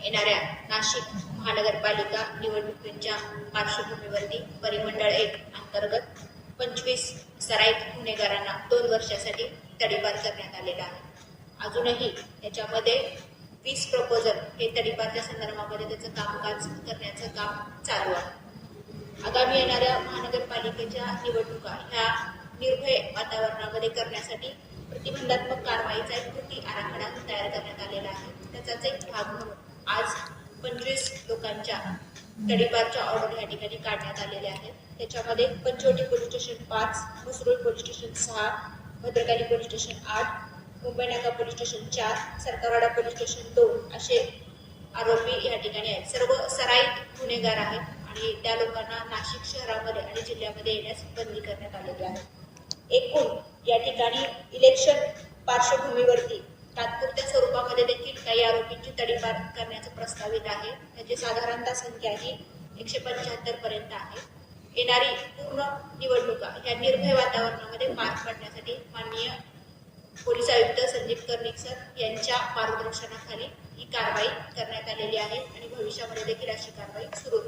येणाऱ्या नाशिक महानगरपालिका निवडणुकीच्या पार्श्वभूमीवरती परिमंडळ 1 अंतर्गत 25 सराईत गुन्हेगारांना 2 वर्षासाठी तडीपार करण्यात आलेला आहे। अजूनही याच्यामध्ये 20 प्रपोजल हे तडीपारच्या संदर्भामध्ये त्याचं कामकाज करण्याचं काम चालू आहे। आगामी येणाऱ्या महानगरपालिकेच्या निवडणुका ह्या निर्भय वातावरणामध्ये करण्यासाठी प्रतिबंधात्मक कारवाईचा एक कृती आराखडा तयार करण्यात आलेला आहे। त्याचाच एक भाग म्हणून आज 25 लोकांच्या तडीपारच्या ऑर्डर या ठिकाणी काढण्यात आलेल्या आहेत। त्याच्यामध्ये Panchavati police station 5, Mhasrul police station 6, Bhadrakali police station 8, Mumbai Naka police station 4, Sarkarwada police station 2 असे आरोपी या ठिकाणी आहेत। सर्व सराईत गुन्हेगार आहेत आणि त्या लोकांना नाशिक शहरामध्ये आणि जिल्ह्यामध्ये येण्यास बंदी करण्यात आलेली आहे। एकूण या ठिकाणी इलेक्शन पार्श्वभूमीवरती तात्पुरत्या स्वरूपामध्ये देखील काही आरोपींची तडीपार करण्याचं प्रस्तावित आहे। त्याची साधारणतः संख्या ही 175 पर्यंत आहे। येणारी पूर्ण निवडणुका या निर्भय वातावरणामध्ये पार पडण्यासाठी माननीय पोलीस आयुक्त संदीप कर्णिक सर यांच्या मार्गदर्शनाखाली ही कारवाई करण्यात आलेली आहे आणि भविष्यामध्ये देखील अशी कारवाई सुरू